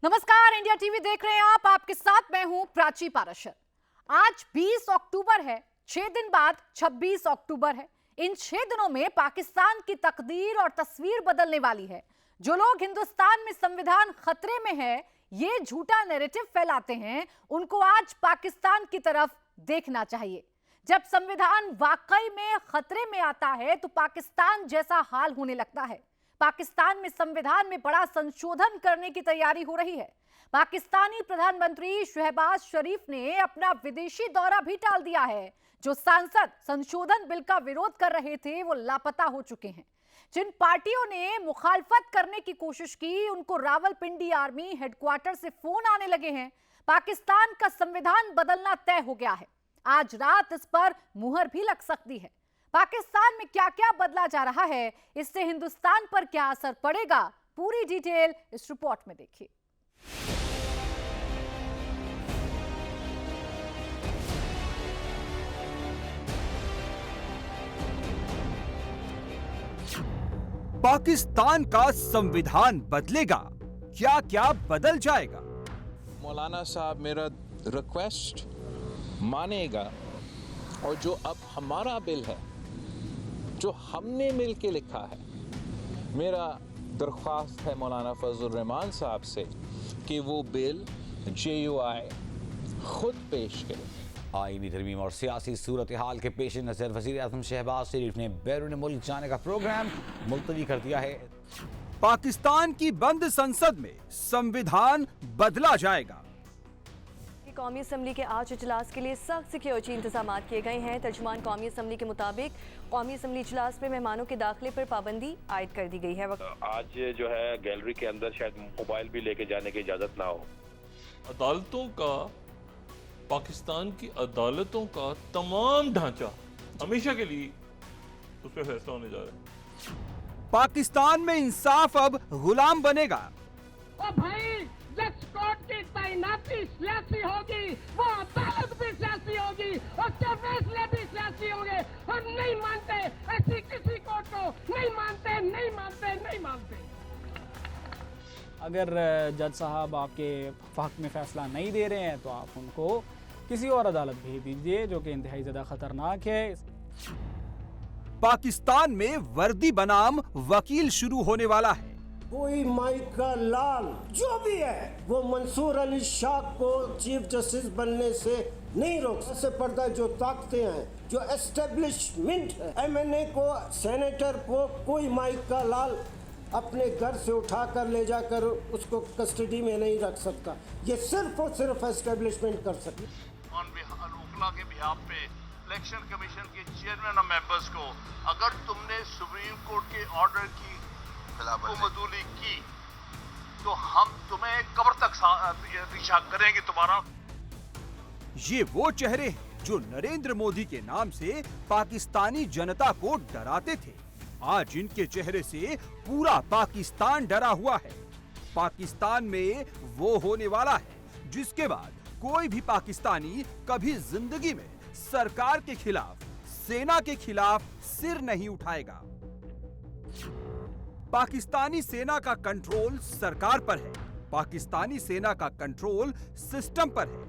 नमस्कार, India TV देख रहे हैं आप। आपके साथ मैं हूं प्राची पाराशर। आज 20 अक्टूबर है। 6 दिन बाद 26 अक्टूबर है। इन 6 दिनों में पाकिस्तान की तकदीर और तस्वीर बदलने वाली है। जो लोग हिंदुस्तान में संविधान खतरे में है, ये झूठा नैरेटिव फैलाते हैं, उनको आज पाकिस्तान की तरफ देखना चाहिए। जब संविधान वाकई में खतरे में आता है तो पाकिस्तान जैसा हाल होने लगता है। पाकिस्तान में संविधान में बड़ा संशोधन करने की तैयारी हो रही है। पाकिस्तानी प्रधानमंत्री शहबाज शरीफ ने अपना विदेशी दौरा भी टाल दिया है। जो सांसद संशोधन बिल का विरोध कर रहे थे वो लापता हो चुके हैं। जिन पार्टियों ने मुखालफत करने की कोशिश की, उनको रावलपिंडी आर्मी हेडक्वार्टर से फोन आने लगे हैं। पाकिस्तान का संविधान बदलना तय हो गया है। आज रात इस पर मुहर भी लग सकती है। पाकिस्तान में क्या क्या बदला जा रहा है, इससे हिंदुस्तान पर क्या असर पड़ेगा, पूरी डिटेल इस रिपोर्ट में देखिए। पाकिस्तान का संविधान बदलेगा, क्या क्या बदल जाएगा? मौलाना साहब मेरा रिक्वेस्ट मानेगा और जो अब हमारा बिल है, जो हमने मिल के लिखा है, मेरा दरख्वास्त है मौलाना फजल रहमान साहब से कि वो बिल JUI खुद पेश करें। आईनी तरमीम और सियासी सूरत हाल के पेश नज़र वज़ीर आज़म शहबाज शरीफ ने बैरून मुल्क जाने का प्रोग्राम मुलतवी कर दिया है। पाकिस्तान की बंद संसद में संविधान बदला जाएगा। कौमी असम्बली के आज इजलास के लिए सख्त सिक्योरिटी इंतजाम किए गए हैं। तर्जुमान कौमी असम्बली के मुताबिक कौमी असम्बली इजलास में मेहमानों के दाखिले पर पाबंदी आयद कर दी गई है। आज जो है गैलरी के अंदर शायद मोबाइल भी लेके जाने की इजाजत ना हो। अदालतों का, पाकिस्तान की अदालतों का तमाम ढांचा हमेशा के लिए उस पर फैसला होने जा रहा है। पाकिस्तान में इंसाफ अब गुलाम बनेगा। ओ भाई, जज कोर्ट की तैनाती सियासी होगी, वो अदालत भी सियासी होगी, उसके फैसले भी सियासी होंगे। हम नहीं मानते ऐसी किसी कोर्ट को, नहीं मानते, नहीं मानते, नहीं मानते। अगर जज साहब आपके हक में फैसला नहीं दे रहे हैं तो आप उनको किसी और अदालत भेज दीजिए जो कि इंतहाई ज़्यादा खतरनाक है। पाकिस्तान में वर्दी बनाम वकील शुरू होने वाला है। कोई माइका लाल जो भी है वो मंसूर अली शाह को चीफ जस्टिस बनने से नहीं रोक सकते। पर्दा जो ताकते हैं, जो एस्टेब्लिशमेंट है, MNA को, सेनेटर को कोई माइका लाल अपने घर से उठाकर ले जाकर उसको कस्टडी में नहीं रख सकता। ये सिर्फ और सिर्फ एस्टेब्लिशमेंट कर सकती। के बिहाफ पे इलेक्शन कमीशन के चेयरमैन और मेंबर्स को अगर तुमने सुप्रीम कोर्ट के ऑर्डर की खिलाफवर्जी की तो हम तुम्हें कब्र तक पीछा करेंगे तुम्हारा। ये वो चेहरे हैं जो नरेंद्र मोदी के नाम से पाकिस्तानी जनता को डराते थे। आज इनके चेहरे से पूरा पाकिस्तान डरा हुआ है। पाकिस्तान में वो होने वाला है जिसके बाद कोई भी पाकिस्तानी कभी जिंदगी में सरकार के खिलाफ, सेना के खिलाफ सिर नहीं उठाएगा। पाकिस्तानी सेना का कंट्रोल सरकार पर है। पाकिस्तानी सेना का कंट्रोल सिस्टम पर है।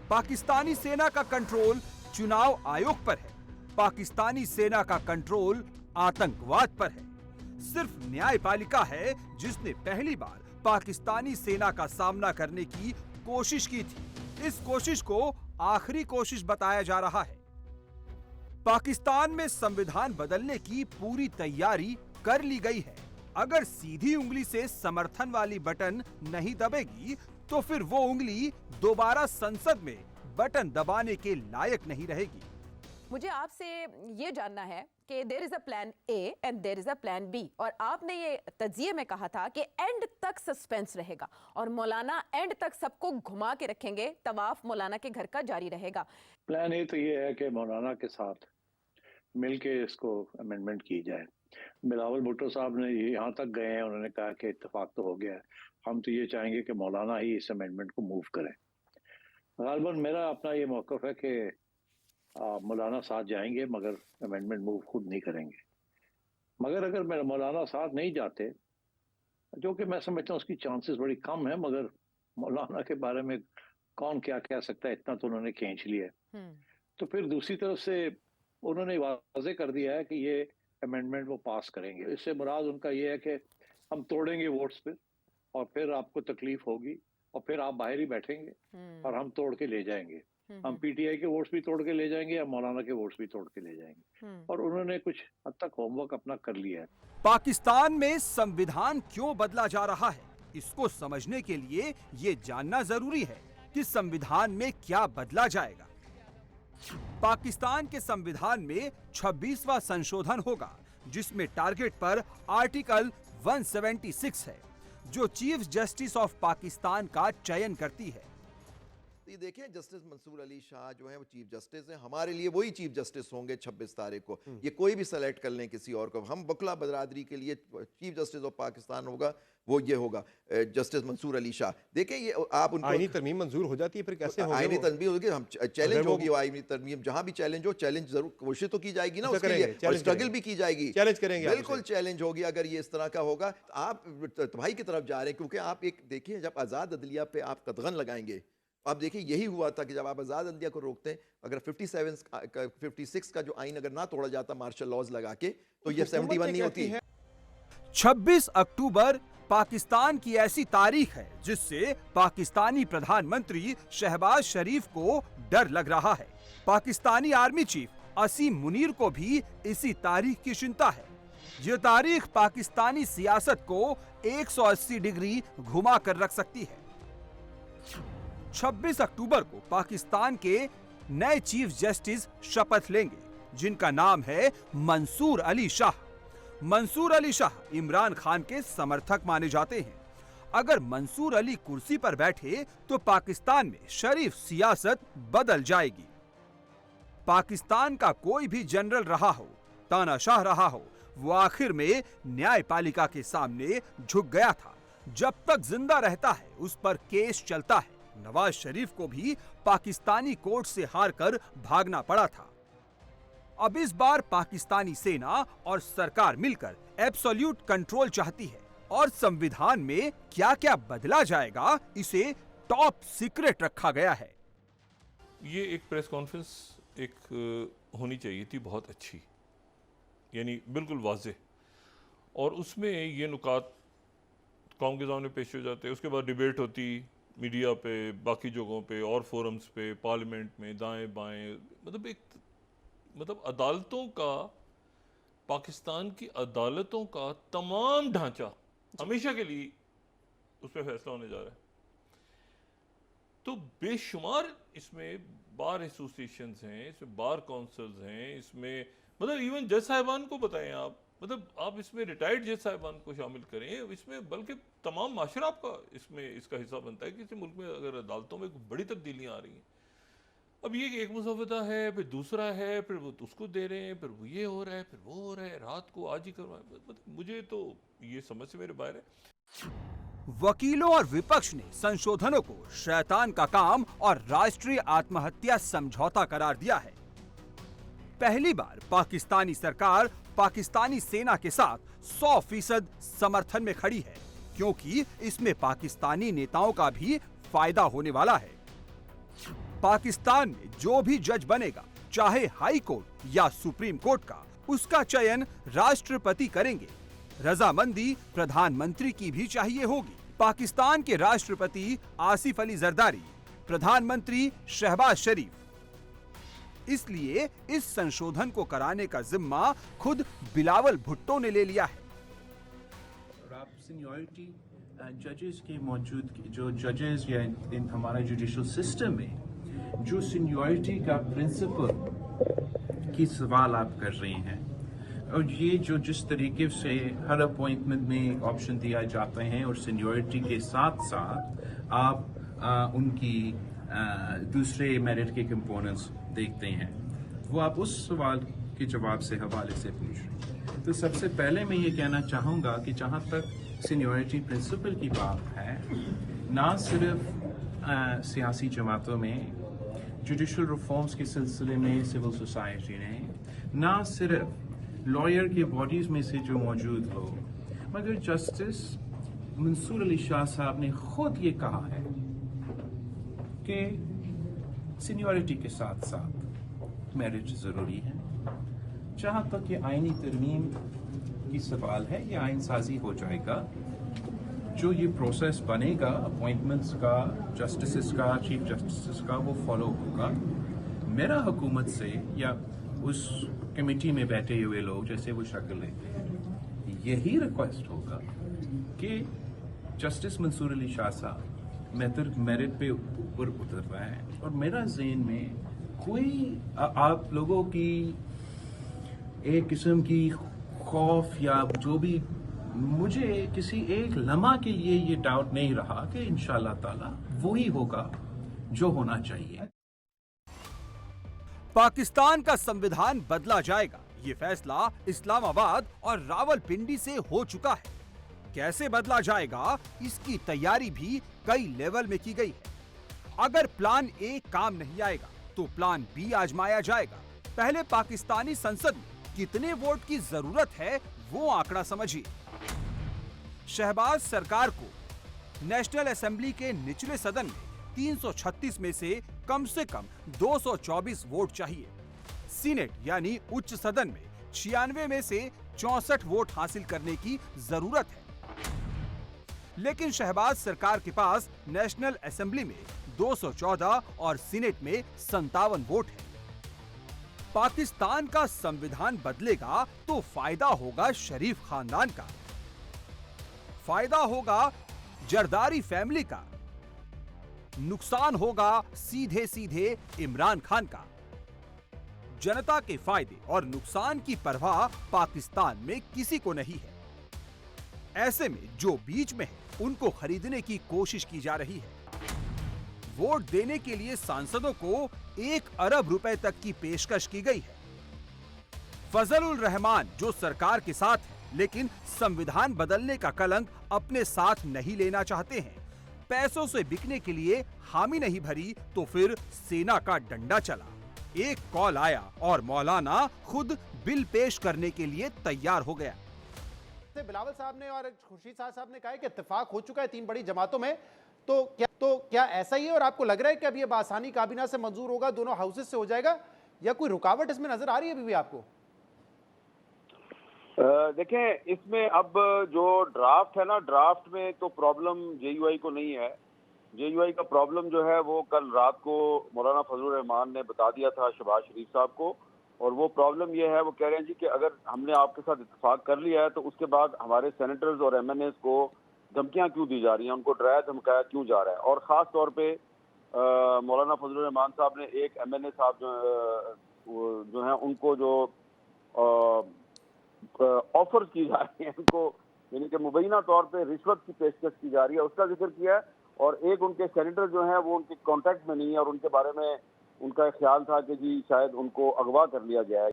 पाकिस्तानी सेना का कंट्रोल चुनाव आयोग पर है। पाकिस्तानी सेना का कंट्रोल आतंकवाद पर है। सिर्फ न्यायपालिका है जिसने पहली बार पाकिस्तानी सेना का सामना करने की कोशिश की थी। इस कोशिश को आखिरी कोशिश बताया जा रहा है। पाकिस्तान में संविधान बदलने की पूरी तैयारी कर ली गई है। अगर सीधी उंगली से समर्थन वाली बटन नहीं दबेगी तो फिर वो उंगली दोबारा संसद में बटन दबाने के लायक नहीं रहेगी। मुझे आपसे ये जानना है कि there is a plan A and there is a plan B, और आपने ये तज्जिए में कहा था कि एंड तक सस्पेंस रहेगा और मौलाना एंड तक सबको घुमा के रखेंगे, तवाफ मौलाना के घर का जारी रहेगा। प्लान A तो ये है कि मौलाना के साथ मिलके इसको अमेंडमेंट की जाए। बिलावल भुट्टो साहब ने यहाँ तक गए हैं, उन्होंने कहा कि इत्तेफाक तो हो गया है, हम तो ये चाहेंगे कि मौलाना ही इस अमेंडमेंट को मूव करें। गालिबन मेरा अपना ये मौक़िफ़ है कि मौलाना साथ जाएंगे मगर अमेंडमेंट मूव खुद नहीं करेंगे। मगर अगर मेरे मौलाना साथ नहीं जाते, जो कि मैं समझता हूँ उसकी चांसेस बड़ी कम है, मगर मौलाना के बारे में कौन क्या कह सकता है, इतना तो उन्होंने खींच लिया है। तो फिर दूसरी तरफ से उन्होंने वाजे कर दिया है कि ये अमेंडमेंट वो पास करेंगे। इससे मुराद उनका ये है कि हम तोड़ेंगे वोट्स पे और फिर आपको तकलीफ होगी और फिर आप बाहर ही बैठेंगे और हम तोड़ के ले जाएंगे। हम पीटीआई के वोट्स भी तोड़ के ले जाएंगे या मौलाना के वोट्स भी तोड़ के ले जाएंगे। और उन्होंने कुछ हद तक होमवर्क अपना कर लिया है। पाकिस्तान में संविधान क्यों बदला जा रहा है, इसको समझने के लिए ये जानना जरूरी है कि संविधान में क्या बदला जाएगा। पाकिस्तान के संविधान में 26वां संशोधन होगा, जिसमें टारगेट पर आर्टिकल 176 है, जो चीफ जस्टिस ऑफ पाकिस्तान का चयन करती है। ये देखें, जस्टिस मंसूर अली शाह जो है वो चीफ जस्टिस हैं, हमारे लिए वही चीफ जस्टिस होंगे 26 तारीख को। ये कोई भी सेलेक्ट कर लें किसी और को, हम बकला बरादरी के लिए चीफ जस्टिस ऑफ पाकिस्तान होगा, वो ये होगा जस्टिस मंसूर अली शाह। देखें, ये आप उनको आईनी तरमीम मंजूर हो जाती है, फिर कैसे होगा? आईनी तरमीम होगी, हम चैलेंज होगी, आईनी तरमीम जहां भी चैलेंज हो, चैलेंज जरूर कोशिश तो की जाएगी ना उसके लिए, और स्ट्रगल भी की जाएगी, चैलेंज करेंगे, बिल्कुल चैलेंज होगी। अगर ये इस तरह का होगा, आप तबाही की तरफ जा रहे हैं, क्योंकि आप एक देखिए, जब आज़ाद अदलिया पे आप कदगन लगाएंगे, आप देखिए यही हुआ था कि जब आप आज़ाद अदलिया को रोकते हैं, अगर 56 का जो आइन अगर ना तोड़ा जाता मार्शल लॉज लगा के, तो ये 71 नहीं होती। 26 अक्टूबर पाकिस्तान की ऐसी तारीख है जिससे पाकिस्तानी प्रधानमंत्री शहबाज शरीफ को डर लग रहा है। पाकिस्तानी आर्मी चीफ असीम मुनीर को भी इसी तारीख की चिंता है। ये तारीख पाकिस्तानी सियासत को 180 डिग्री घुमा कर रख सकती है। 26 अक्टूबर को पाकिस्तान के नए चीफ जस्टिस शपथ लेंगे, जिनका नाम है मंसूर अली शाह। मंसूर अली शाह इमरान खान के समर्थक माने जाते हैं। अगर मंसूर अली कुर्सी पर बैठे तो पाकिस्तान में शरीफ सियासत बदल जाएगी। पाकिस्तान का कोई भी जनरल रहा हो, तानाशाह रहा हो, वो आखिर में न्यायपालिका के सामने झुक गया था। जब तक जिंदा रहता है उस पर केस चलता है। नवाज शरीफ को भी पाकिस्तानी कोर्ट से हारकर भागना पड़ा था। अब इस बार पाकिस्तानी सेना और सरकार मिलकर एब्सोल्यूट कंट्रोल चाहती है, और संविधान में क्या क्या बदला जाएगा इसे टॉप सीक्रेट रखा गया है। ये एक प्रेस कॉन्फ्रेंस होनी चाहिए थी, बहुत अच्छी, यानी बिल्कुल वाज़ेह, और उसमें ये नुकात कौम के सामने पेश हो जाते। उसके बाद डिबेट होती मीडिया पे, बाकी जगहों पे और फोरम्स पे, पार्लियामेंट में, दाएं बाएं, मतलब अदालतों का, पाकिस्तान की अदालतों का तमाम ढांचा हमेशा के लिए उस पर फैसला होने जा रहा है। तो बेशुमार इसमें बार एसोसिएशंस हैं, इसमें बार काउंसिल्स हैं, इसमें मतलब इवन जज साहिबान को बताएं आप, मतलब आप इसमें रिटायर्ड जज साहिबान को शामिल करें, इसमें बल्कि तमाम माशरा आपका इसमें इसका हिस्सा बनता है कि इस मुल्क में अगर अदालतों में बड़ी तब्दीलियाँ आ रही हैं। अब ये एक मुसवदा है, फिर दूसरा है, फिर वो उसको दे रहे हैं, फिर वो ये हो रहा है, फिर वो हो रहा है, रात को आज ही करवाएं, मतलब मुझे तो ये समझ से मेरे बाहर है। वकीलों और विपक्ष ने संशोधनों को शैतान का काम और राष्ट्रीय आत्महत्या समझौता करार दिया है। पहली बार पाकिस्तानी सरकार पाकिस्तानी सेना के साथ 100% समर्थन में खड़ी है, क्योंकि इसमें पाकिस्तानी नेताओं का भी फायदा होने वाला है। पाकिस्तान में जो भी जज बनेगा, चाहे हाई कोर्ट या सुप्रीम कोर्ट का, उसका चयन राष्ट्रपति करेंगे। रजामंदी प्रधानमंत्री की भी चाहिए होगी। पाकिस्तान के राष्ट्रपति आसिफ अली जरदारी, प्रधानमंत्री शहबाज शरीफ। इसलिए इस संशोधन को कराने का जिम्मा खुद बिलावल भुट्टो ने ले लिया है। सीनियरिटी जजेस की मौजूदगी, जो जजेस या इन हमारा जुडिशल सिस्टम में जो सीनियरिटी का प्रिंसिपल की सवाल आप कर रहे हैं, और ये जो जिस तरीके से हर अपॉइंटमेंट में ऑप्शन दिया जाते हैं और सीनियरिटी के साथ साथ आप उनकी दूसरे मेरिट के कंपोनेंट्स देखते हैं, वो आप उस सवाल के जवाब से हवाले से पूछ रहे हैं। तो सबसे पहले मैं ये कहना चाहूँगा कि जहाँ तक सीनियरिटी प्रिंसिपल की बात है, ना सिर्फ सियासी जमातों में, जुडिशल रिफॉर्म्स के सिलसिले में सिविल सोसाइटी ने, ना सिर्फ लॉयर के बॉडीज़ में से जो मौजूद हो, मगर जस्टिस मंसूर अली शाह साहब ने खुद ये कहा है कि सीनियरिटी के साथ साथ मेरिट ज़रूरी है। जहाँ तक ये आइनी तरमीम की सवाल है, ये आइन साजी हो जाएगा। जो ये प्रोसेस बनेगा अपॉइंटमेंट्स का, जस्टिस का, चीफ जस्टिस का, वो फॉलो होगा। मेरा हुकूमत से या उस कमेटी में बैठे हुए लोग जैसे वो शक्ल लेते हैं, यही रिक्वेस्ट होगा कि जस्टिस मंसूर अली शाह साहब मेरिट पे ऊपर उतर रहा है। और मेरा ज़हन में कोई आप लोगों की एक किस्म की खौफ या जो भी, मुझे किसी एक लम्हा के लिए ये डाउट नहीं रहा कि इंशाअल्लाह ताला वही होगा जो होना चाहिए। पाकिस्तान का संविधान बदला जाएगा, ये फैसला इस्लामाबाद और रावलपिंडी से हो चुका है। कैसे बदला जाएगा, इसकी तैयारी भी कई लेवल में की गई है। अगर प्लान ए काम नहीं आएगा तो प्लान बी आजमाया जाएगा। पहले पाकिस्तानी संसद में कितने वोट की जरूरत है वो आंकड़ा समझिए। शहबाज सरकार को नेशनल असेंबली के निचले सदन में 336 में से कम 224 वोट चाहिए। सीनेट यानी उच्च सदन में 96 में से 64 वोट हासिल करने की जरूरत है। लेकिन शहबाज सरकार के पास नेशनल असेंबली में 214 और सीनेट में 57 वोट है। पाकिस्तान का संविधान बदलेगा तो फायदा होगा शरीफ खानदान का, फायदा होगा जरदारी फैमिली का, नुकसान होगा सीधे सीधे इमरान खान का। जनता के फायदे और नुकसान की परवाह पाकिस्तान में किसी को नहीं है। ऐसे में जो बीच में है उनको खरीदने की कोशिश की जा रही है। वोट देने के लिए सांसदों को 1 अरब रुपए तक की पेशकश की गई है। फजल उल रहमान जो सरकार के साथ है लेकिन संविधान बदलने का कलंक अपने साथ नहीं लेना चाहते हैं, पैसों से बिकने के लिए हामी नहीं भरी तो फिर सेना का डंडा चला। एक कॉल आया और मौलाना खुद बिल पेश करने के लिए तैयार हो गया। बिलावल साहब ने और खुर्शीद साहब ने कहा कि इत्तेफाक हो चुका है 3 बड़ी जमातों में, तो क्या ऐसा ही है? और आपको लग रहा है कि अब ये बासानी काबीना से मंजूर होगा, दोनों हाउसेस से हो जाएगा, या कोई रुकावट इसमें नजर आ रही है अभी भी आपको? देखें, इसमें अब जो ड्राफ्ट है ना, ड्राफ्ट में तो प्रॉब्लम जेयूआई को नहीं है। जेयूआई का प्रॉब्लम जो है वो कल रात को मौलाना फजलुर रहमान ने बता दिया था शहबाज शरीफ साहब को, और वो प्रॉब्लम ये है, वो कह रहे हैं जी कि अगर हमने आपके साथ इत्तेफाक कर लिया है तो उसके बाद हमारे सेनेटर्स और एमएनएस को धमकियां क्यों दी जा रही हैं, उनको डराया धमकाया क्यों जा रहा है। और ख़ास तौर पे मौलाना फजलुर रहमान साहब ने एक एमएनए साहब जो हैं उनको जो ऑफर की जा रही है, उनको यानी कि मुबैना तौर पे रिश्वत की पेशकश की जा रही है, उसका जिक्र किया है। और एक उनके सेनेटर जो हैं वो उनके कॉन्टैक्ट में नहीं है और उनके बारे में उनका ख्याल था कि जी शायद उनको अगवा कर लिया गया है।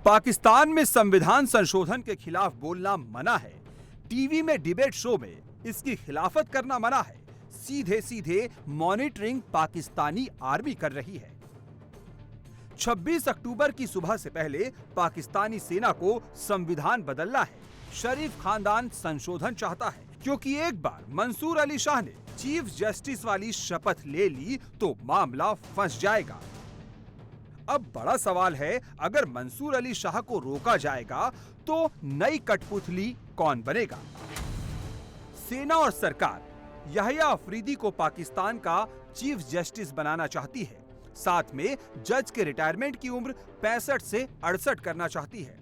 पाकिस्तान में संविधान संशोधन के खिलाफ बोलना मना है, टीवी में डिबेट शो में इसकी खिलाफत करना मना है, सीधे सीधे मॉनिटरिंग पाकिस्तानी आर्मी कर रही है। 26 अक्टूबर की सुबह से पहले पाकिस्तानी सेना को संविधान बदलना है। शरीफ खानदान संशोधन चाहता है क्योंकि एक बार मंसूर अली शाह ने चीफ जस्टिस वाली शपथ ले ली तो मामला फंस जाएगा। अब बड़ा सवाल है, अगर मंसूर अली शाह को रोका जाएगा तो नई कठपुतली कौन बनेगा? सेना और सरकार याहिया अफरीदी को पाकिस्तान का चीफ जस्टिस बनाना चाहती है, साथ में जज के रिटायरमेंट की उम्र 65 से 68 करना चाहती है।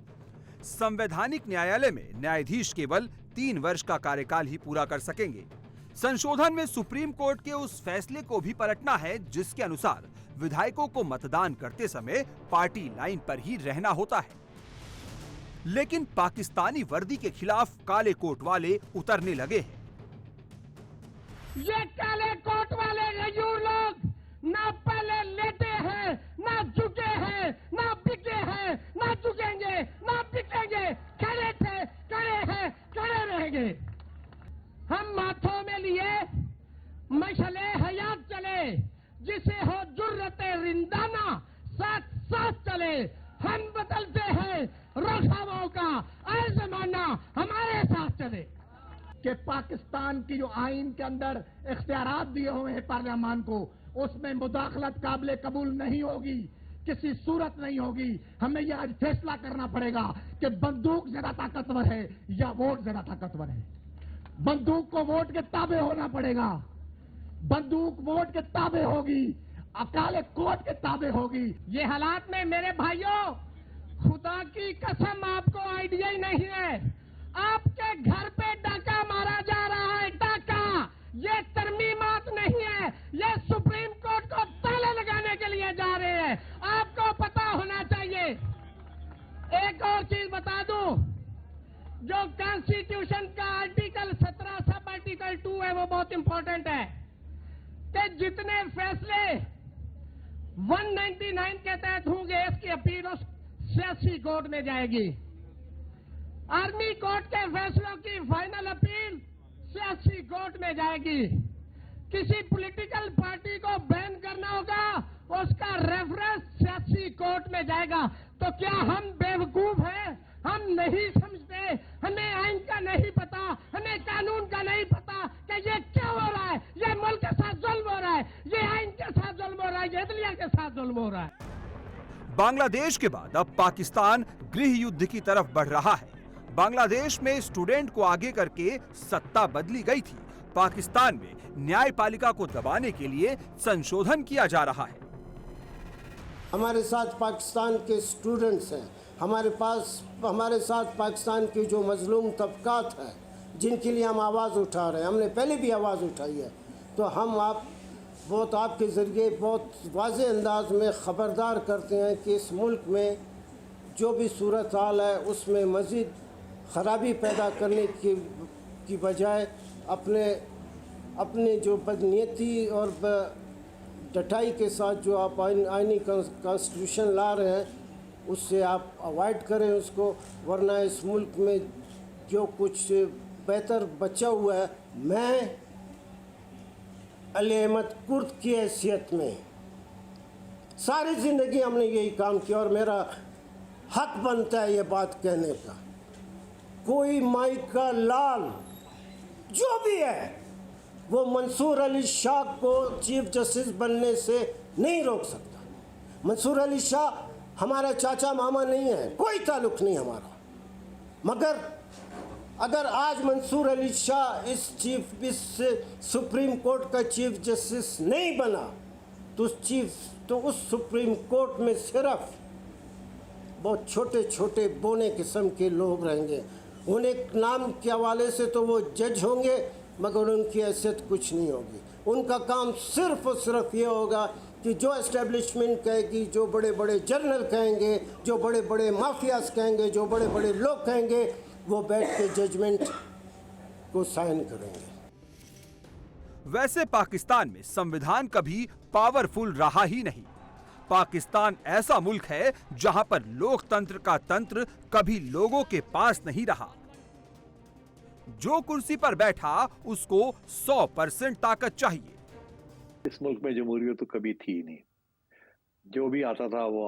संवैधानिक न्यायालय में न्यायाधीश केवल 3 वर्ष का कार्यकाल ही पूरा कर सकेंगे। संशोधन में सुप्रीम कोर्ट के उस फैसले को भी पलटना है जिसके अनुसार विधायकों को मतदान करते समय पार्टी लाइन पर ही रहना होता है। लेकिन पाकिस्तानी वर्दी के खिलाफ काले कोट वाले उतरने लगे हैं। ये काले कोट वाले गयूर लोग ना पहले लेटे हैं, ना झुके हैं, ना बिके हैं, ना झुकेंगे, ना बिकेंगे। खड़े थे, खड़े हैं, खड़े रहेंगे। हम माथों में लिए मशले हयात चले, जिसे हो जुर्रते रिंदाना, साथ साथ चले। हम बदलते हैं रोशाओं का, ऐ जमाना हमारे साथ चले। कि पाकिस्तान की जो आइन के अंदर इख्तियारात दिए हुए हैं पार्लियामान को, उसमें मुदाखलत काबिल कबूल नहीं होगी, किसी सूरत नहीं होगी। हमें यह आज फैसला करना पड़ेगा कि बंदूक ज्यादा ताकतवर है या वोट ज्यादा ताकतवर है। बंदूक को वोट के ताबे होना पड़ेगा। बंदूक वोट के ताबे होगी, अकाले कोर्ट के ताबे होगी। ये हालात में मेरे भाइयों, खुदा की कसम आपको आइडिया ही नहीं है। आपके घर पे डाका मारा जा रहा है, डाका। ये तरमीमात नहीं है, ये सुप्रीम कोर्ट को ताले लगाने के लिए जा रहे हैं। आपको पता होना चाहिए। एक और चीज बता दूं, जो कॉन्स्टिट्यूशन का आर्टिकल 17 सब आर्टिकल 2 है, वो बहुत इंपॉर्टेंट है कि जितने फैसले 199 के तहत होंगे, इसकी अपील उस सियासी कोर्ट में जाएगी। आर्मी कोर्ट के फैसलों की फाइनल अपील सियासी कोर्ट में जाएगी। किसी पॉलिटिकल पार्टी को बैन करना होगा, उसका रेफरेंस सियासी कोर्ट में जाएगा। तो क्या हम बेवकूफ हैं? हम नहीं समझते, हमें आइन का नहीं पता, हमें कानून का नहीं पता कि ये क्या हो रहा है। ये मुल्क के साथ जुल्म हो रहा है, ये आइन के साथ जुल्म हो रहा है, ये अदलिया के साथ जुल्म हो रहा है। बांग्लादेश के बाद अब पाकिस्तान गृह युद्ध की तरफ बढ़ रहा है। बांग्लादेश में स्टूडेंट को आगे करके सत्ता बदली गई थी। पाकिस्तान में न्यायपालिका को दबाने के लिए संशोधन किया जा रहा है। हमारे साथ पाकिस्तान के स्टूडेंट्स हैं, हमारे साथ पाकिस्तान के जो मजलूम तबकात हैं, जिनके लिए हम आवाज़ उठा रहे हैं। हमने पहले भी आवाज़ उठाई है। तो हम आपके ज़रिए बहुत वाज़ेह अंदाज में ख़बरदार करते हैं कि इस मुल्क में जो भी सूरत हाल है, उसमें मज़ीद ख़राबी पैदा करने की बजाय अपने जो बदनीयती और डटाई के साथ जो आप आइनी कॉन्स्टिट्यूशन ला रहे हैं, उससे आप अवॉइड करें उसको। वरना इस मुल्क में जो कुछ बेहतर बचा हुआ है, मैं अली अहमद कुर्द की हैसियत में सारी ज़िंदगी हमने यही काम किया और मेरा हक बनता है ये बात कहने का। कोई माई का लाल जो भी है, वो मंसूर अली शाह को चीफ जस्टिस बनने से नहीं रोक सकता। मंसूर अली शाह हमारा चाचा मामा नहीं है, कोई ताल्लुक़ नहीं हमारा। मगर अगर आज मंसूर अली शाह इस सुप्रीम कोर्ट का चीफ जस्टिस नहीं बना, तो उस सुप्रीम कोर्ट में सिर्फ बहुत छोटे छोटे बोने किस्म के लोग रहेंगे। उन्हें नाम के हवाले से तो वो जज होंगे, मगर उनकी हैसियत कुछ नहीं होगी। उनका काम सिर्फ और सिर्फ ये होगा कि जो एस्टेब्लिशमेंट कहेगी, जो बड़े बड़े जर्नल कहेंगे, जो बड़े बड़े माफियाज कहेंगे, जो बड़े बड़े लोग कहेंगे, वो बैठ के जजमेंट को साइन करेंगे। वैसे पाकिस्तान में संविधान कभी पावरफुल रहा ही नहीं। पाकिस्तान ऐसा मुल्क है जहां पर लोकतंत्र का तंत्र कभी लोगों के पास नहीं रहा। जो कुर्सी पर बैठा उसको 100% ताकत चाहिए। इस मुल्क में जमहूरियत तो कभी थी नहीं। जो भी आता था वो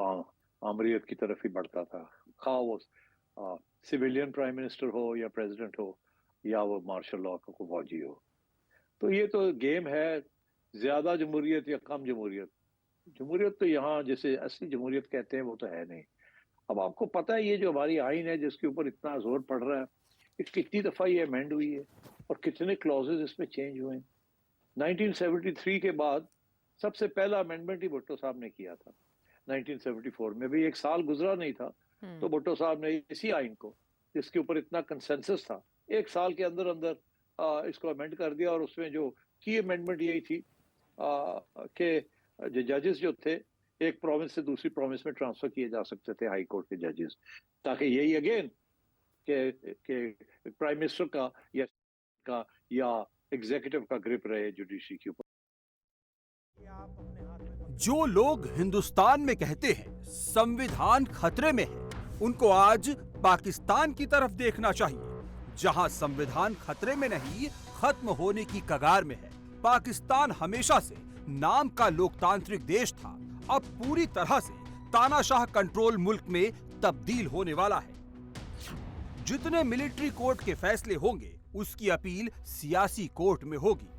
आमरीत की तरफ ही बढ़ता था, खा वो सिविलियन प्राइम मिनिस्टर हो या प्रेसिडेंट हो या वो मार्शल लॉ को फौजी हो। तो ये तो गेम है, ज्यादा जमहूरियत या कम जमहूरियत। जमहूरियत तो यहाँ जैसे असली जमहूरियत कहते हैं वो तो है नहीं। अब आपको पता है ये जो हमारी आइन है जिसके ऊपर इतना जोर पड़ रहा है, कितनी दफा ये अमेंड हुई है और कितने क्लॉजेस इसमें चेंज हुए हैं। 1973 के बाद सबसे पहला अमेंडमेंट ही भुट्टो साहब ने किया था। 1974 में भी एक साल गुजरा नहीं था तो भुट्टो साहब ने इसी आइन को, जिसके ऊपर इतना कंसेंसस था, एक साल के अंदर अंदर इसको अमेंड कर दिया। और उसमें जो की अमेंडमेंट यही थी कि जो जजेस जो थे एक प्रोविंस से दूसरी प्रोविंस में ट्रांसफर किए जा सकते थे, हाई कोर्ट के जजेस, ताकि यही अगेन के प्राइम मिनिस्टर का या एग्जीक्यूटिव का ग्रिप रहे जुडिशरी के ऊपर। जो लोग हिंदुस्तान में कहते हैं संविधान खतरे में है, उनको आज पाकिस्तान की तरफ देखना चाहिए, जहां संविधान खतरे में नहीं, खत्म होने की कगार में है। पाकिस्तान हमेशा से नाम का लोकतांत्रिक देश था, अब पूरी तरह से तानाशाह कंट्रोल मुल्क में तब्दील होने वाला है। जितने मिलिट्री कोर्ट के फैसले होंगे उसकी अपील सियासी कोर्ट में होगी।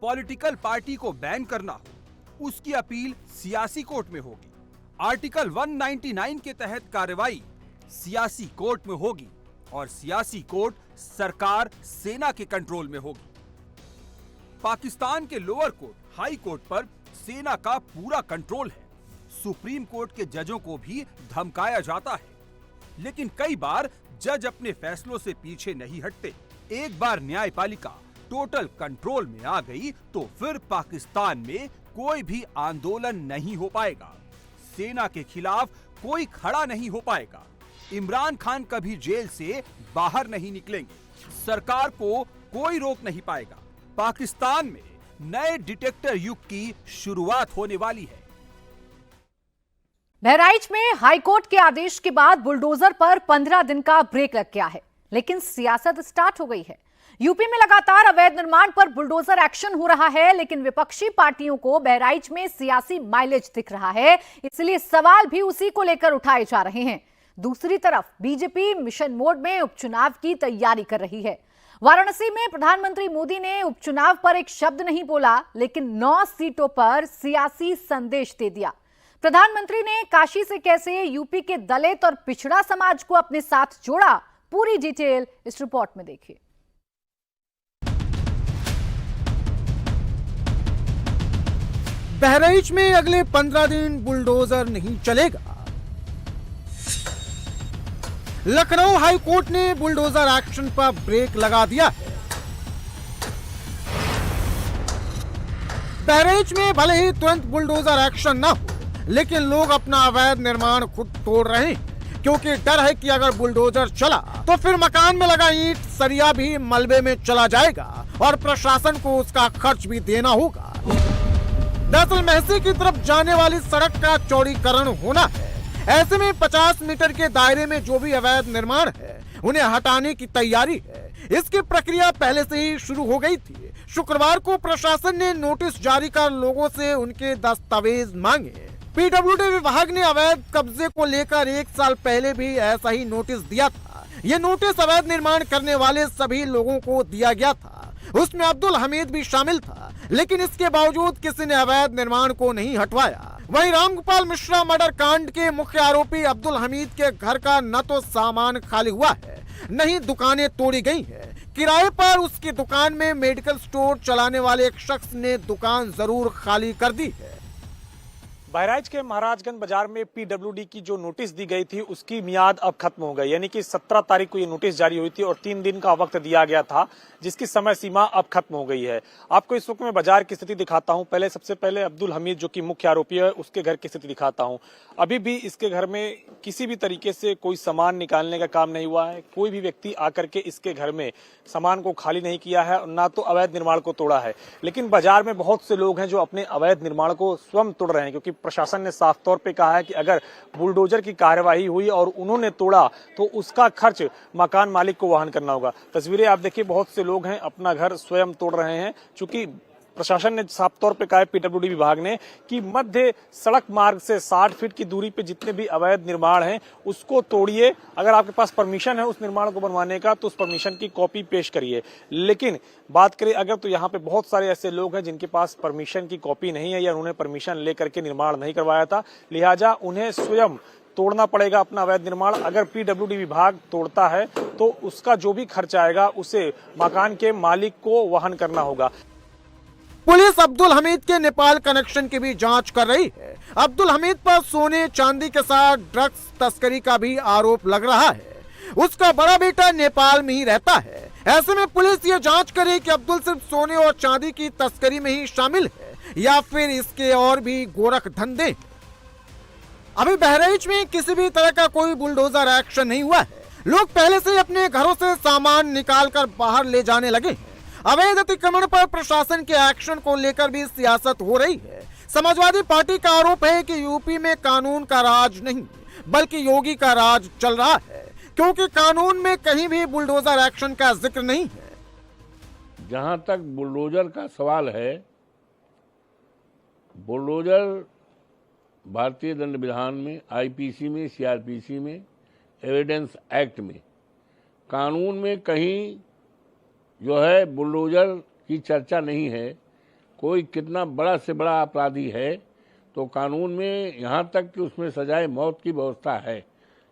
पॉलिटिकल पार्टी को बैन करना हो, उसकी अपील सियासी कोर्ट में होगी। आर्टिकल 199 के तहत कार्रवाई सियासी कोर्ट में होगी और सियासी कोर्ट सरकार सेना के कंट्रोल में होगी। पाकिस्तान के लोअर कोर्ट, हाई कोर्ट पर सेना का पूरा कंट्रोल है। सुप्रीम कोर्ट के जजों को भी धमकाया जाता है, लेकिन कई बार जज अपने फैसलों से पीछे नहीं हटते। एक बार न्यायपालिका टोटल कंट्रोल में आ गई तो फिर पाकिस्तान में कोई भी आंदोलन नहीं हो पाएगा, सेना के खिलाफ कोई खड़ा नहीं हो पाएगा। इमरान खान कभी जेल से बाहर नहीं निकलेंगे, सरकार को कोई रोक नहीं पाएगा। पाकिस्तान में नए डिटेक्टर युग की शुरुआत होने वाली है। बहराइच में हाईकोर्ट के आदेश के बाद बुलडोजर पर 15 दिन का ब्रेक लग गया है, लेकिन सियासत स्टार्ट हो गई है। यूपी में लगातार अवैध निर्माण पर बुलडोजर एक्शन हो रहा है, लेकिन विपक्षी पार्टियों को बहराइच में सियासी माइलेज दिख रहा है, इसलिए सवाल भी उसी को लेकर उठाए जा रहे हैं। दूसरी तरफ बीजेपी मिशन मोड में उपचुनाव की तैयारी कर रही है। वाराणसी में प्रधानमंत्री मोदी ने उपचुनाव पर एक शब्द नहीं बोला, लेकिन 9 सीटों पर सियासी संदेश दे दिया। प्रधानमंत्री ने काशी से कैसे यूपी के दलित और पिछड़ा समाज को अपने साथ जोड़ा, पूरी डिटेल इस रिपोर्ट में देखिए। बहराइच में अगले 15 दिन बुलडोजर नहीं चलेगा। लखनऊ हाई कोर्ट ने बुलडोजर एक्शन पर ब्रेक लगा दिया है। बहराइच में भले ही तुरंत बुलडोजर एक्शन न हो, लेकिन लोग अपना अवैध निर्माण खुद तोड़ रहे हैं, क्योंकि डर है कि अगर बुलडोजर चला तो फिर मकान में लगा ईंट सरिया भी मलबे में चला जाएगा और प्रशासन को उसका खर्च भी देना होगा। दरअसल महसी की तरफ जाने वाली सड़क का चौड़ीकरण होना है। ऐसे में 50 मीटर के दायरे में जो भी अवैध निर्माण है उन्हें हटाने की तैयारी है। इसकी प्रक्रिया पहले से ही शुरू हो गई थी। शुक्रवार को प्रशासन ने नोटिस जारी कर लोगों से उनके दस्तावेज मांगे। पीडब्ल्यूडी विभाग ने अवैध कब्जे को लेकर 1 साल पहले भी ऐसा ही नोटिस दिया था। ये नोटिस अवैध निर्माण करने वाले सभी लोगों को दिया गया था, उसमें अब्दुल हमीद भी शामिल था, लेकिन इसके बावजूद किसी ने अवैध निर्माण को नहीं हटवाया। वहीं रामगोपाल मिश्रा मर्डर कांड के मुख्य आरोपी अब्दुल हमीद के घर का न तो सामान खाली हुआ है, न ही दुकानें तोड़ी गई है। किराए पर उसकी दुकान में मेडिकल स्टोर चलाने वाले एक शख्स ने दुकान जरूर खाली कर दी है। बहराइच के महाराजगंज बाजार में पीडब्ल्यूडी की जो नोटिस दी गई थी उसकी मियाद अब खत्म हो गई, यानी कि 17 तारीख को ये नोटिस जारी हुई थी और 3 दिन का वक्त दिया गया था, जिसकी समय सीमा अब खत्म हो गई है। आपको इस वक्त मैं बाजार की स्थिति दिखाता हूं। सबसे पहले अब्दुल हमीद जो कि मुख्य आरोपी है उसके घर की स्थिति दिखाता हूं। अभी भी इसके घर में किसी भी तरीके से कोई सामान निकालने का काम नहीं हुआ है। कोई भी व्यक्ति आकर के इसके घर में सामान को खाली नहीं किया है और ना तो अवैध निर्माण को तोड़ा है। लेकिन बाजार में बहुत से लोग हैं जो अपने अवैध निर्माण को स्वयं तोड़ रहे हैं, क्योंकि प्रशासन ने साफ तौर पे कहा है कि अगर बुलडोजर की कार्यवाही हुई और उन्होंने तोड़ा तो उसका खर्च मकान मालिक को वहन करना होगा। तस्वीरें आप देखिए, बहुत से लोग हैं अपना घर स्वयं तोड़ रहे हैं, चूंकि प्रशासन ने साफ तौर पे कहा है, पीडब्ल्यूडी विभाग ने, कि मध्य सड़क मार्ग से 60 फीट की दूरी पे जितने भी अवैध निर्माण हैं उसको तोड़िए। अगर आपके पास परमिशन है उस निर्माण को बनवाने का तो उस परमिशन की कॉपी पेश करिए। लेकिन बात करें अगर, तो यहाँ पे बहुत सारे ऐसे लोग हैं जिनके पास परमिशन की कॉपी नहीं है या उन्होंने परमिशन लेकर के निर्माण नहीं करवाया था, लिहाजा उन्हें स्वयं तोड़ना पड़ेगा अपना अवैध निर्माण। अगर पीडब्ल्यूडी विभाग तोड़ता है तो उसका जो भी खर्च आएगा उसे मकान के मालिक को वहन करना होगा। पुलिस अब्दुल हमीद के नेपाल कनेक्शन की भी जांच कर रही है। अब्दुल हमीद पर सोने चांदी के साथ ड्रग्स तस्करी का भी आरोप लग रहा है। उसका बड़ा बेटा नेपाल में ही रहता है। ऐसे में पुलिस ये जांच करे कि अब्दुल सिर्फ सोने और चांदी की तस्करी में ही शामिल है या फिर इसके और भी गोरख धंधे। अभी बहराइच में किसी भी तरह का कोई बुलडोजर एक्शन नहीं हुआ है। लोग पहले से अपने घरों से सामान निकालकर बाहर ले जाने लगे हैं। अवैध अतिक्रमण पर प्रशासन के एक्शन को लेकर भी सियासत हो रही है। समाजवादी पार्टी का आरोप है कि यूपी में कानून का राज नहीं बल्कि योगी का राज चल रहा है, क्योंकि कानून में कहीं भी बुलडोजर एक्शन का जिक्र नहीं है। जहां तक बुलडोजर का सवाल है, बुलडोजर भारतीय दंड विधान में, आईपीसी में, सीआरपीसी में, एविडेंस एक्ट में, कानून में कहीं जो है बुलडोजर की चर्चा नहीं है। कोई कितना बड़ा से बड़ा अपराधी है तो कानून में यहाँ तक कि उसमें सजाए मौत की व्यवस्था है,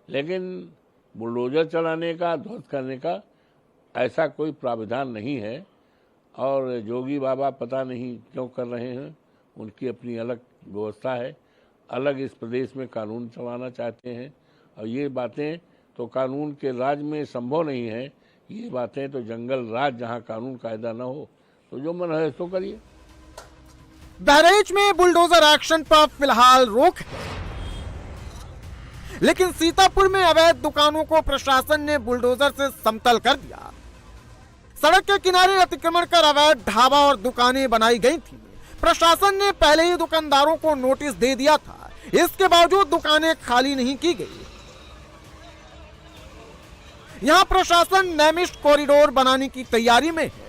लेकिन बुलडोजर चलाने का, ध्वस्त करने का ऐसा कोई प्राविधान नहीं है। और जोगी बाबा पता नहीं क्यों कर रहे हैं, उनकी अपनी अलग व्यवस्था है, अलग इस प्रदेश में कानून चलाना चाहते हैं। और ये बातें तो कानून के राज में संभव नहीं है। ये बातें तो जंगल राज, जहाँ कानून कायदा न हो, तो जो मन है सो करिए। बहराइच में बुलडोजर एक्शन पर फिलहाल रोक है, लेकिन सीतापुर में अवैध दुकानों को प्रशासन ने बुलडोजर से समतल कर दिया। सड़क के किनारे अतिक्रमण कर अवैध ढाबा और दुकानें बनाई गई थी। प्रशासन ने पहले ही दुकानदारों को नोटिस दे दिया था, इसके बावजूद दुकानें खाली नहीं की गई। यहां प्रशासन नैमिष कॉरिडोर बनाने की तैयारी में है।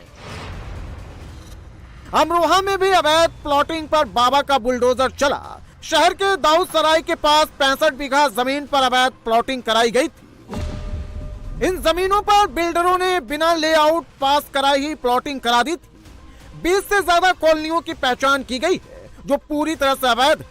अमरोहा में भी अवैध प्लॉटिंग पर बाबा का बुलडोजर चला। शहर के दाऊद सराय के पास 65 बीघा जमीन पर अवैध प्लॉटिंग कराई गई थी। इन जमीनों पर बिल्डरों ने बिना लेआउट पास कराए ही प्लॉटिंग करा दी थी। 20 से ज्यादा कॉलोनियों की पहचान की गई है जो पूरी तरह से अवैध है।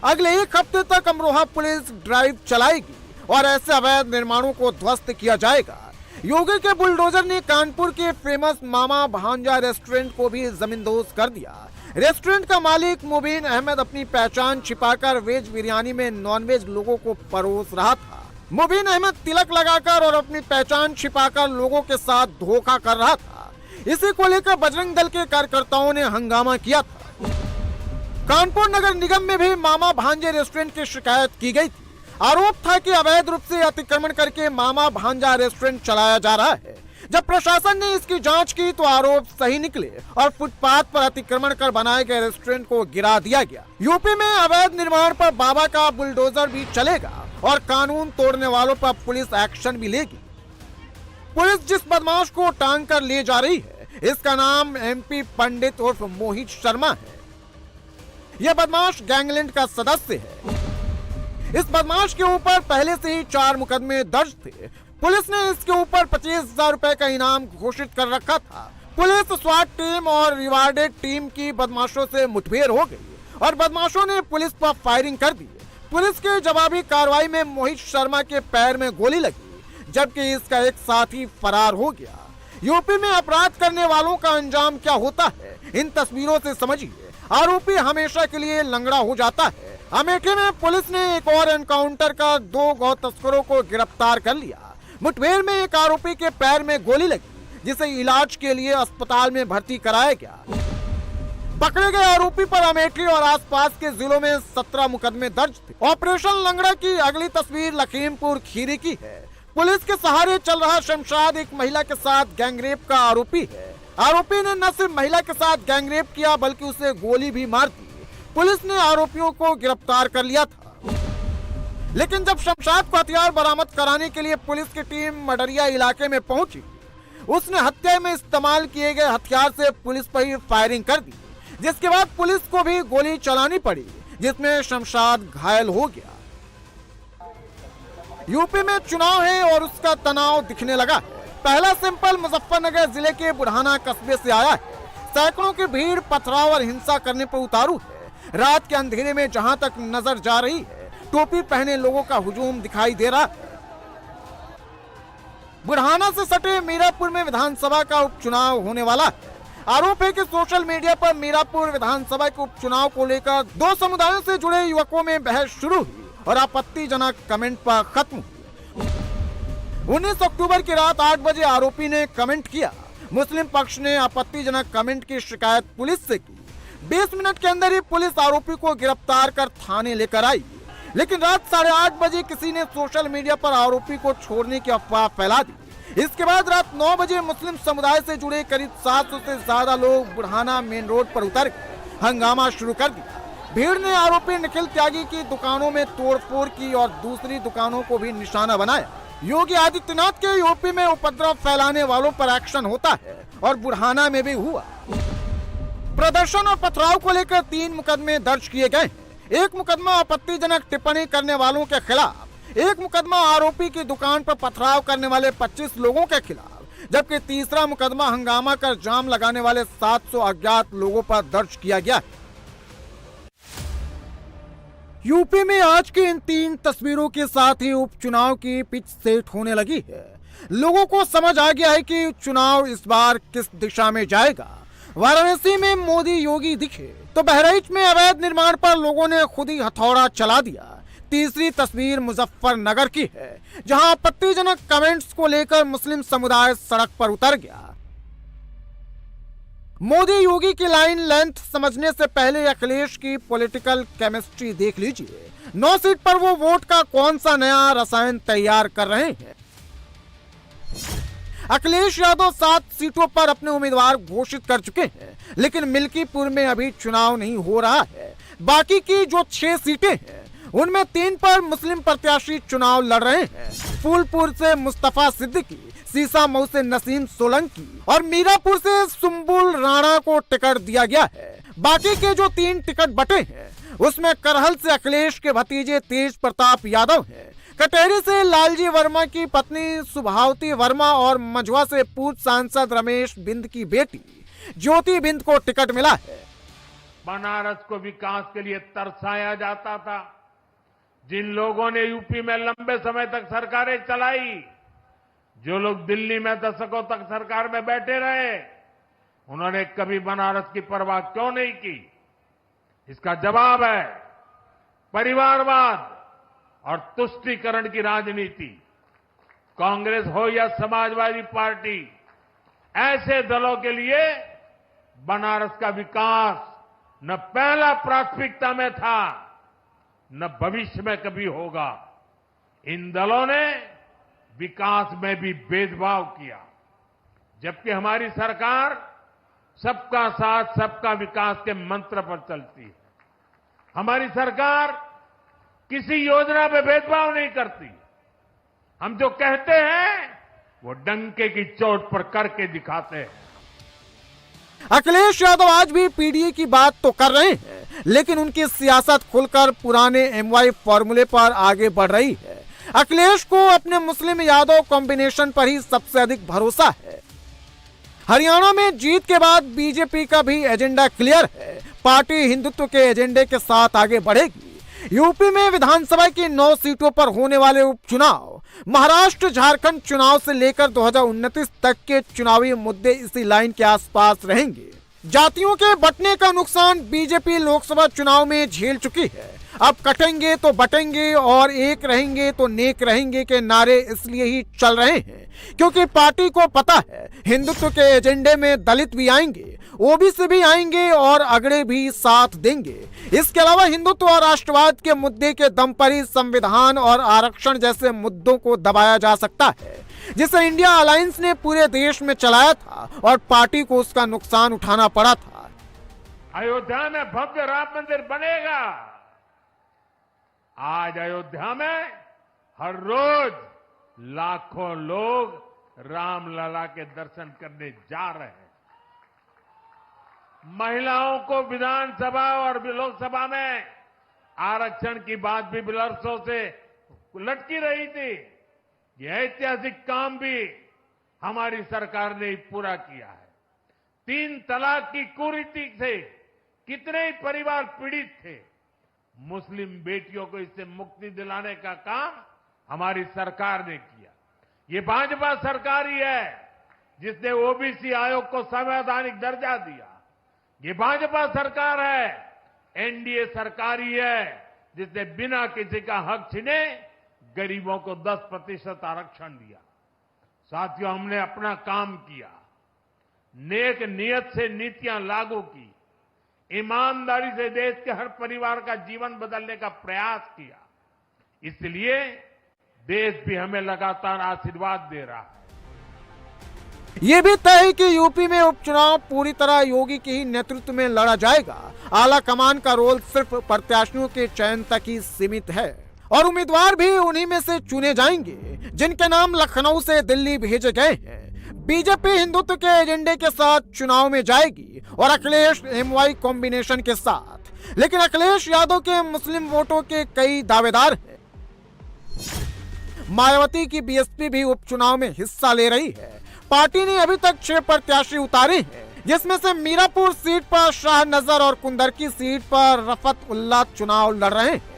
अगले एक हफ्ते तक अमरोहा पुलिस ड्राइव चलाएगी और ऐसे अवैध निर्माणों को ध्वस्त किया जाएगा। योगी के बुलडोजर ने कानपुर के फेमस मामा भांजा रेस्टोरेंट को भी जमींदोज कर दिया। रेस्टोरेंट का मालिक मुबीन अहमद अपनी पहचान छिपाकर वेज बिरयानी में नॉनवेज लोगों को परोस रहा था। मुबीन अहमद तिलक लगाकर और अपनी पहचान छिपाकर लोगों के साथ धोखा कर रहा था। इसी को लेकर बजरंग दल के कार्यकर्ताओं ने हंगामा किया था। कानपुर नगर निगम में भी मामा भांजे रेस्टोरेंट की शिकायत की गई थी। आरोप था कि अवैध रूप से अतिक्रमण करके मामा भांजा रेस्टोरेंट चलाया जा रहा है। जब प्रशासन ने इसकी जांच की तो आरोप सही निकले और फुटपाथ पर अतिक्रमण कर बनाए गए रेस्टोरेंट को गिरा दिया गया। यूपी में अवैध निर्माण पर बाबा का बुलडोजर भी चलेगा और कानून तोड़ने वालों पर पुलिस एक्शन भी लेगी। पुलिस जिस बदमाश को टांग कर ले जा रही है, इसका नाम MP पंडित उर्फ मोहित शर्मा है। यह बदमाश गैंगलैंड का सदस्य है। इस बदमाश के ऊपर पहले से ही 4 मुकदमे दर्ज थे। पुलिस ने इसके ऊपर 25,000 रुपए का इनाम घोषित कर रखा था। पुलिस स्वाट टीम और रिवार्डेड टीम की बदमाशों से मुठभेड़ हो गई और बदमाशों ने पुलिस पर फायरिंग कर दी। पुलिस के जवाबी कार्रवाई में मोहित शर्मा के पैर में गोली लगी, जबकि इसका एक साथी फरार हो गया। यूपी में अपराध करने वालों का अंजाम क्या होता है, इन तस्वीरों से समझिए। आरोपी हमेशा के लिए लंगड़ा हो जाता है। अमेठी में पुलिस ने एक और एनकाउंटर कर 2 गौ तस्करों को गिरफ्तार कर लिया। मुठभेड़ में एक आरोपी के पैर में गोली लगी, जिसे इलाज के लिए अस्पताल में भर्ती कराया गया। पकड़े गए आरोपी पर अमेठी और आसपास के जिलों में 17 मुकदमे दर्ज थे। ऑपरेशन लंगड़ा की अगली तस्वीर लखीमपुर खीरी की है। पुलिस के सहारे चल रहा शमशाद एक महिला के साथ गैंगरेप का आरोपी है। आरोपी ने न सिर्फ महिला के साथ गैंगरेप किया बल्कि उसे गोली भी मार दी। पुलिस ने आरोपियों को गिरफ्तार कर लिया था, लेकिन जब शमशाद को हथियार बरामद कराने के लिए पुलिस की टीम मडरिया इलाके में पहुंची, उसने हत्या में इस्तेमाल किए गए हथियार से पुलिस पर ही फायरिंग कर दी, जिसके बाद पुलिस को भी गोली चलानी पड़ी, जिसमें शमशाद घायल हो गया। यूपी में चुनाव है और उसका तनाव दिखने लगा है। पहला सैंपल मुजफ्फरनगर जिले के बुढ़ाना कस्बे से आया है। सैकड़ों की भीड़ पथराव और हिंसा करने पर उतारू है। रात के अंधेरे में जहां तक नजर जा रही है, टोपी पहने लोगों का हुजूम दिखाई दे रहा है। बुढ़ाना से सटे मीरापुर में विधानसभा का उपचुनाव होने वाला है। आरोप है कि सोशल मीडिया पर मीरापुर विधानसभा के उपचुनाव को लेकर 2 समुदायों से जुड़े युवकों में बहस शुरू हुई और आपत्तिजनक कमेंट पर खत्म हुई। 19 अक्टूबर की रात 8 बजे आरोपी ने कमेंट किया। मुस्लिम पक्ष ने आपत्तिजनक कमेंट की शिकायत पुलिस से की। 20 मिनट के अंदर ही पुलिस आरोपी को गिरफ्तार कर थाने लेकर आई, लेकिन रात 8:30 बजे किसी ने सोशल मीडिया पर आरोपी को छोड़ने की अफवाह फैला दी। इसके बाद रात 9 बजे मुस्लिम समुदाय से जुड़े करीब 700 से ज्यादा लोग बुढ़ाना मेन रोड पर उतर गए, हंगामा शुरू कर दिया। भीड़ ने आरोपी निखिल त्यागी की दुकानों में तोड़फोड़ की और दूसरी दुकानों को भी निशाना बनाया। योगी आदित्यनाथ के यूपी में उपद्रव फैलाने वालों पर एक्शन होता है और बुढ़ाना में भी हुआ। प्रदर्शन और पथराव को लेकर 3 मुकदमे दर्ज किए गए। एक मुकदमा आपत्तिजनक टिप्पणी करने वालों के खिलाफ, एक मुकदमा आरोपी की दुकान पर पथराव करने वाले 25 लोगों के खिलाफ, जबकि तीसरा मुकदमा हंगामा कर जाम लगाने वाले 700 अज्ञात लोगों पर दर्ज किया गया। यूपी में आज की इन 3 तस्वीरों के साथ ही उपचुनाव की पिच सेट होने लगी है। लोगों को समझ आ गया है कि चुनाव इस बार किस दिशा में जाएगा। वाराणसी में मोदी योगी दिखे तो बहराइच में अवैध निर्माण पर लोगों ने खुद ही हथौड़ा चला दिया। तीसरी तस्वीर मुजफ्फरनगर की है, जहां आपत्तिजनक कमेंट्स को लेकर मुस्लिम समुदाय सड़क पर उतर गया। मोदी योगी की लाइन लेंथ समझने से पहले अखिलेश की पॉलिटिकल केमिस्ट्री देख लीजिए। 9 सीट पर वो वोट का कौन सा नया रसायन तैयार कर रहे हैं। अखिलेश यादव 7 सीटों पर अपने उम्मीदवार घोषित कर चुके हैं, लेकिन मिल्कीपुर में अभी चुनाव नहीं हो रहा है। बाकी की जो 6 सीटें हैं उनमें 3 पर मुस्लिम प्रत्याशी चुनाव लड़ रहे हैं। फूलपुर से मुस्तफा सिद्दीकी, सीसामऊ से नसीम सोलंकी और मीरापुर से सुम्बुल राणा को टिकट दिया गया है। बाकी के जो 3 टिकट बटे हैं उसमें करहल से अखिलेश के भतीजे तेज प्रताप यादव हैं, कटेरी से लालजी वर्मा की पत्नी सुभावती वर्मा और मझवा से पूर्व सांसद रमेश बिंद की बेटी ज्योति बिंद को टिकट मिला है। बनारस को विकास के लिए तरसाया जाता था। जिन लोगों ने यूपी में लंबे समय तक सरकारें चलाई, जो लोग दिल्ली में दशकों तक सरकार में बैठे रहे, उन्होंने कभी बनारस की परवाह क्यों नहीं की? इसका जवाब है परिवारवाद और तुष्टीकरण की राजनीति। कांग्रेस हो या समाजवादी पार्टी, ऐसे दलों के लिए बनारस का विकास न पहला प्राथमिकता में था, न भविष्य में कभी होगा। इन दलों ने विकास में भी भेदभाव किया, जबकि हमारी सरकार सबका साथ सबका विकास के मंत्र पर चलती है। हमारी सरकार किसी योजना में भेदभाव नहीं करती। हम जो कहते हैं वो डंके की चोट पर करके दिखाते हैं। अखिलेश यादव आज भी पीडीए की बात तो कर रहे हैं, लेकिन उनकी सियासत खुलकर पुराने एमवाई फॉर्मूले पर आगे बढ़ रही है। अखिलेश को अपने मुस्लिम यादव कॉम्बिनेशन पर ही सबसे अधिक भरोसा है। हरियाणा में जीत के बाद बीजेपी का भी एजेंडा क्लियर है। पार्टी हिंदुत्व के एजेंडे के साथ आगे बढ़ेगी। यूपी में विधानसभा की 9 सीटों पर होने वाले उपचुनाव, महाराष्ट्र झारखंड चुनाव से लेकर 2029 तक के चुनावी मुद्दे इसी लाइन के आसपास रहेंगे। जातियों के बंटने का नुकसान बीजेपी लोकसभा चुनाव में झेल चुकी है। अब कटेंगे तो बटेंगे और एक रहेंगे तो नेक रहेंगे के नारे इसलिए ही चल रहे हैं क्योंकि पार्टी को पता है हिंदुत्व के एजेंडे में दलित भी आएंगे, ओबीसी भी आएंगे और अगड़े भी साथ देंगे। इसके अलावा हिंदुत्व और राष्ट्रवाद के मुद्दे के दम पर ही संविधान और आरक्षण जैसे मुद्दों को दबाया जा सकता है, जिसे इंडिया अलायंस ने पूरे देश में चलाया था और पार्टी को उसका नुकसान उठाना पड़ा था। अयोध्या में भव्य राम मंदिर बनेगा। आज अयोध्या में हर रोज लाखों लोग रामलला के दर्शन करने जा रहे हैं। महिलाओं को विधानसभा और लोकसभा में आरक्षण की बात भी बरसों से लटकी रही थी। यह ऐतिहासिक काम भी हमारी सरकार ने पूरा किया है। 3 तलाक की कुरीति से कितने ही परिवार पीड़ित थे। मुस्लिम बेटियों को इससे मुक्ति दिलाने का काम हमारी सरकार ने किया। ये भाजपा सरकार ही है जिसने ओबीसी आयोग को संवैधानिक दर्जा दिया। ये भाजपा सरकार है, एनडीए सरकार ही है जिसने बिना किसी का हक छीने गरीबों को 10% आरक्षण दिया। साथियों, हमने अपना काम किया, नेक नियत से नीतियां लागू की, ईमानदारी से देश के हर परिवार का जीवन बदलने का प्रयास किया। इसलिए देश भी हमें लगातार आशीर्वाद दे रहा है। ये भी तय है कि यूपी में उपचुनाव पूरी तरह योगी के ही नेतृत्व में लड़ा जाएगा। आला कमान का रोल सिर्फ प्रत्याशियों के चयन तक ही सीमित है और उम्मीदवार भी उन्हीं में से चुने जाएंगे जिनके नाम लखनऊ से दिल्ली भेजे गए हैं। बीजेपी हिंदुत्व के एजेंडे के साथ चुनाव में जाएगी और अखिलेश एमवाई कॉम्बिनेशन के साथ। लेकिन अखिलेश यादव के मुस्लिम वोटों के कई दावेदार हैं। मायावती की बीएसपी भी उपचुनाव में हिस्सा ले रही है। पार्टी ने अभी तक 6 प्रत्याशी उतारे हैं, जिसमें से मीरापुर सीट पर शाह नजर और कुंदरकी सीट पर रफत उल्लाह चुनाव लड़ रहे हैं।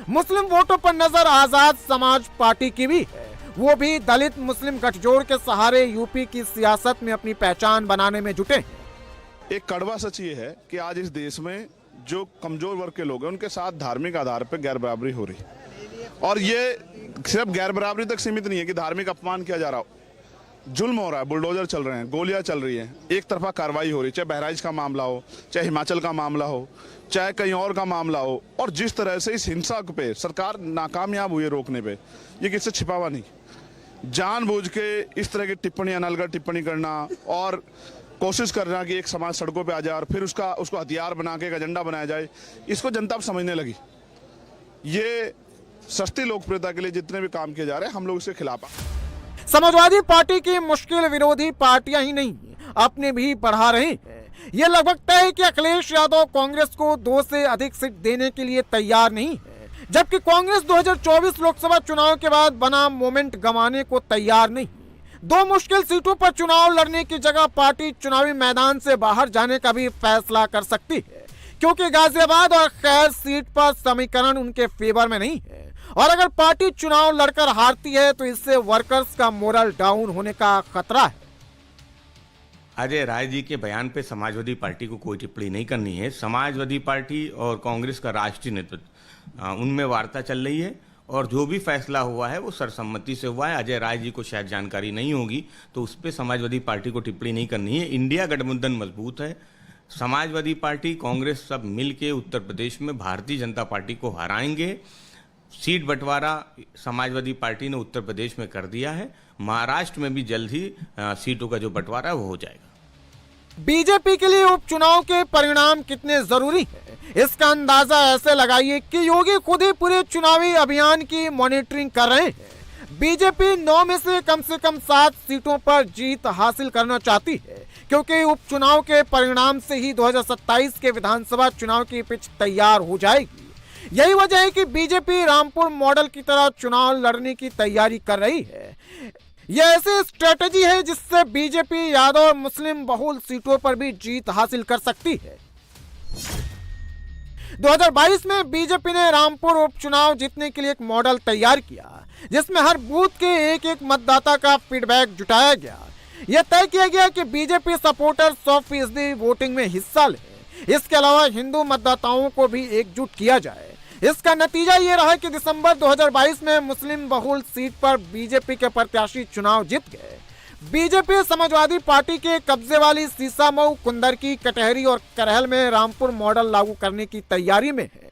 मुस्लिम वोटों पर नजर आजाद समाज पार्टी की भी है, वो भी दलित मुस्लिम गठजोड़ के सहारे यूपी की सियासत में अपनी पहचान बनाने में जुटे हैं। एक कड़वा सच ये है कि आज इस देश में जो कमजोर वर्ग के लोग हैं उनके साथ धार्मिक आधार पर गैर बराबरी हो रही है, और ये सिर्फ गैर बराबरी तक सीमित नहीं है कि धार्मिक अपमान किया जा रहा हो, जुल्म हो रहा है, बुलडोजर चल रहे हैं, गोलियां चल रही हैं, एक तरफा कार्रवाई हो रही है, चाहे बहराइच का मामला हो, चाहे हिमाचल का मामला हो, चाहे कहीं और का मामला हो। और जिस तरह से इस हिंसा पे सरकार नाकामयाब हुई है रोकने पे, ये किससे छिपा हुआ नहीं, जानबूझ के इस तरह की टिप्पणियां, नलगढ़ टिप्पणी करना और कोशिश करना कि एक समाज सड़कों पे आ जाए और फिर उसको हथियार बना के एक एजेंडा बनाया जाए, इसको जनता अब समझने लगी। ये सस्ती लोकप्रियता के लिए जितने भी काम किए जा रहे हैं, हम लोग इसके खिलाफ हैं। समाजवादी पार्टी की मुश्किल विरोधी पार्टियां ही नहीं अपने भी बढ़ा रहे हैं। ये लगभग तय है कि अखिलेश यादव कांग्रेस को 2 से अधिक सीट देने के लिए तैयार नहीं है, जबकि कांग्रेस 2024 लोकसभा चुनाव के बाद बना मोमेंट गंवाने को तैयार नहीं। 2 मुश्किल सीटों पर चुनाव लड़ने की जगह पार्टी चुनावी मैदान से बाहर जाने का भी फैसला कर सकती है, क्योंकि गाजियाबाद और खैर सीट पर समीकरण उनके फेवर में नहीं है, और अगर पार्टी चुनाव लड़कर हारती है तो इससे वर्कर्स का मोरल डाउन होने का खतरा है। अजय राय जी के बयान पे समाजवादी पार्टी को कोई टिप्पणी नहीं करनी है। समाजवादी पार्टी और कांग्रेस का राष्ट्रीय नेतृत्व उनमें वार्ता चल रही है, और जो भी फैसला हुआ है वो सर्वसम्मति से हुआ है। अजय राय जी को शायद जानकारी नहीं होगी, तो उस पर समाजवादी पार्टी को टिप्पणी नहीं करनी है। इंडिया गठबंधन मजबूत है, समाजवादी पार्टी कांग्रेस सब मिल के उत्तर प्रदेश में भारतीय जनता पार्टी को हराएंगे। सीट बंटवारा समाजवादी पार्टी ने उत्तर प्रदेश में कर दिया है, महाराष्ट्र में भी जल्द ही सीटों का जो बंटवारा है वो हो जाएगा। बीजेपी के लिए उपचुनाव के परिणाम कितने जरूरी है, इसका अंदाजा ऐसे लगाइए कि योगी खुद ही पूरे चुनावी अभियान की मॉनिटरिंग कर रहे हैं। बीजेपी 9 में से कम 7 सीटों पर जीत हासिल करना चाहती है, क्योंकि उपचुनाव के परिणाम से ही 2027 के विधानसभा चुनाव की पिच तैयार हो जाएगी। यही वजह है कि बीजेपी रामपुर मॉडल की तरह चुनाव लड़ने की तैयारी कर रही है। यह ऐसी स्ट्रेटजी है जिससे बीजेपी यादव और मुस्लिम बहुल सीटों पर भी जीत हासिल कर सकती है। 2022 में बीजेपी ने रामपुर उपचुनाव जीतने के लिए एक मॉडल तैयार किया, जिसमें हर बूथ के एक मतदाता का फीडबैक जुटाया गया। यह तय किया गया कि बीजेपी सपोर्टर 100% वोटिंग में हिस्सा ले। इसके अलावा हिंदू मतदाताओं को भी एकजुट किया जाए। इसका नतीजा ये रहा कि दिसंबर 2022 में मुस्लिम बहुल सीट पर बीजेपी के प्रत्याशी चुनाव जीत गए। बीजेपी समाजवादी पार्टी के कब्जे वाली सीसामऊ, कुंदरकी, कटहरी और करहल में रामपुर मॉडल लागू करने की तैयारी में है।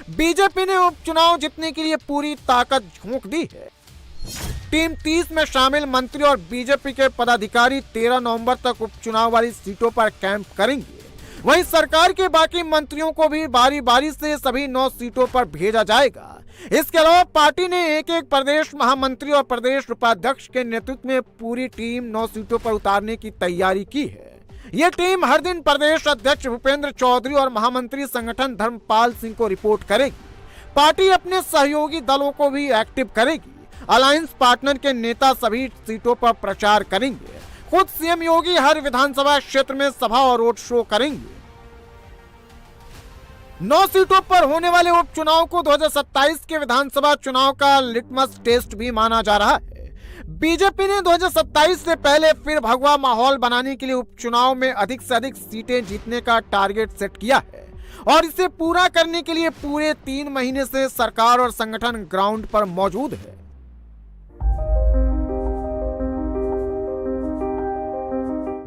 बीजेपी ने उपचुनाव जीतने के लिए पूरी ताकत झोंक दी है। टीम 30 में शामिल मंत्री और बीजेपी के पदाधिकारी 13 नवंबर तक उपचुनाव वाली सीटों पर कैंप करेंगे। वहीं सरकार के बाकी मंत्रियों को भी बारी बारी से सभी 9 सीटों पर भेजा जाएगा। इसके अलावा पार्टी ने एक प्रदेश महामंत्री और प्रदेश उपाध्यक्ष के नेतृत्व में पूरी टीम 9 सीटों पर उतारने की तैयारी की है। ये टीम हर दिन प्रदेश अध्यक्ष भूपेंद्र चौधरी और महामंत्री संगठन धर्मपाल सिंह को रिपोर्ट करेगी। पार्टी अपने सहयोगी दलों को भी एक्टिव करेगी। अलायंस पार्टनर के नेता सभी सीटों पर प्रचार करेंगे। खुद सीएम योगी हर विधानसभा क्षेत्र में सभा और रोड शो करेंगे। 9 सीटों पर होने वाले उपचुनाव को 2027 के विधानसभा चुनाव का लिटमस टेस्ट भी माना जा रहा है। बीजेपी ने 2027 से पहले फिर भगवा माहौल बनाने के लिए उपचुनाव में अधिक से अधिक सीटें जीतने का टारगेट सेट किया है, और इसे पूरा करने के लिए पूरे 3 महीने से सरकार और संगठन ग्राउंड पर मौजूद है।